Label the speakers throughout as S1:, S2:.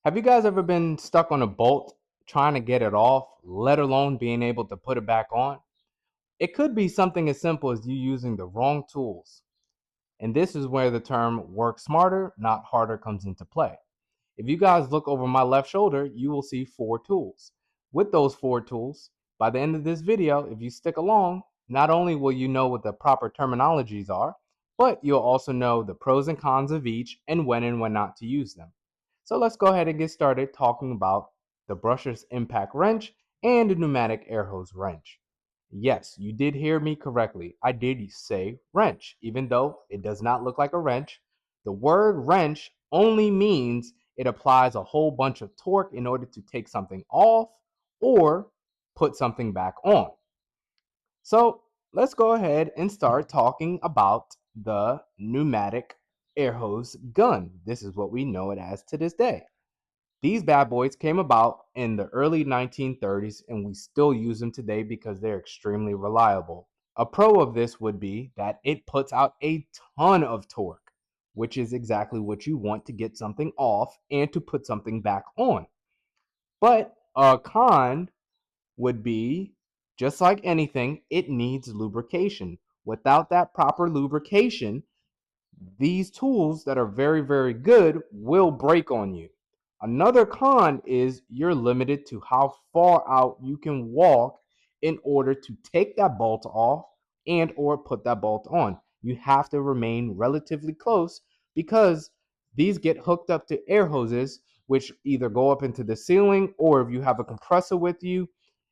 S1: Have you guys ever been stuck on a bolt trying to get it off, let alone being able to put it back on? It could be something as simple as you using the wrong tools. And this is where the term work smarter, not harder comes into play. If you guys look over my left shoulder, you will see 4 tools. With those 4 tools, by the end of this video, if you stick along, not only will you know what the proper terminologies are, but you'll also know the pros and cons of each and when not to use them. So let's go ahead and get started talking about the brushless impact wrench and the pneumatic air hose wrench. Yes, you did hear me correctly. I did say wrench, even though it does not look like a wrench. The word wrench only means it applies a whole bunch of torque in order to take something off or put something back on. So let's go ahead and start talking about the pneumatic air hose gun. This is what we know it as to this day. These bad boys came about in the early 1930s and we still use them today because they're extremely reliable. A pro of this would be that it puts out a ton of torque, which is exactly what you want to get something off and to put something back on. But a con would be, just like anything, it needs lubrication. Without that proper lubrication, these tools that are very, very good will break on you. Another con is you're limited to how far out you can walk in order to take that bolt off and or put that bolt on. You have to remain relatively close because these get hooked up to air hoses, which either go up into the ceiling, or if you have a compressor with you,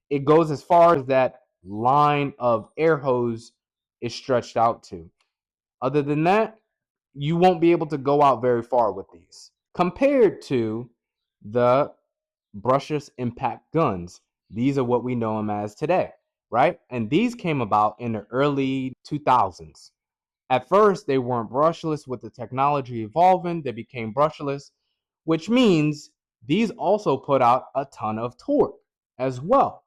S1: it goes as far as that line of air hose is stretched out to. Other than that, you won't be able to go out very far with these compared to the brushless impact guns. These are what we know them as today, right? And these came about in the early 2000s. At first, they weren't brushless. With the technology evolving, they became brushless, which means these also put out a ton of torque as well.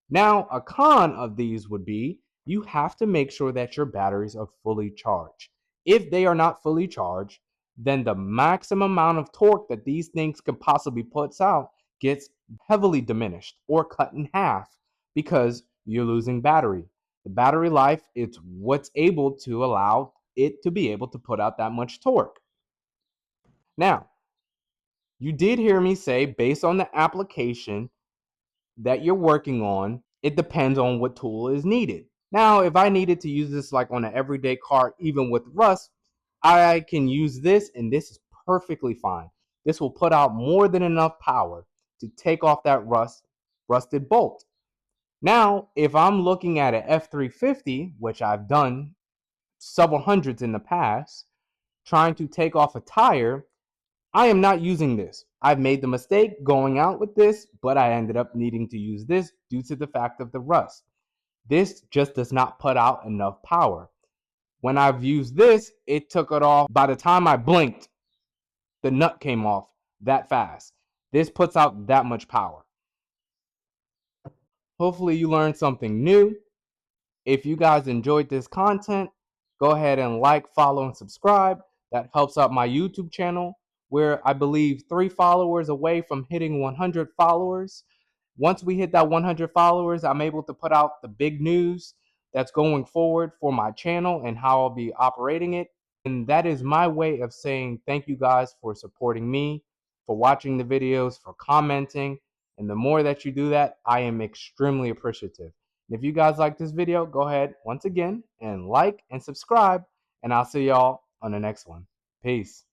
S1: Now, a con of these would be you have to make sure that your batteries are fully charged. If they are not fully charged, then the maximum amount of torque that these things can possibly put out gets heavily diminished or cut in half because you're losing battery. The battery life is what's able to allow it to be able to put out that much torque. Now, you did hear me say, based on the application that you're working on, it depends on what tool is needed. Now, if I needed to use this like on an everyday car, even with rust, I can use this and this is perfectly fine. This will put out more than enough power to take off that rusted bolt. Now, if I'm looking at an F350, which I've done several hundreds in the past, trying to take off a tire, I am not using this. I've made the mistake going out with this, but I ended up needing to use this due to the fact of the rust. This just does not put out enough power. When I've used this, it took it off. By the time I blinked, the nut came off that fast. This puts out that much power. Hopefully you learned something new. If you guys enjoyed this content, go ahead and like, follow, and subscribe. That helps out my YouTube channel. We're, I believe, 3 followers away from hitting 100 followers. Once we hit that 100 followers, I'm able to put out the big news that's going forward for my channel and how I'll be operating it. And that is my way of saying thank you guys for supporting me, for watching the videos, for commenting. And the more that you do that, I am extremely appreciative. And if you guys like this video, go ahead once again and like and subscribe. And I'll see y'all on the next one. Peace.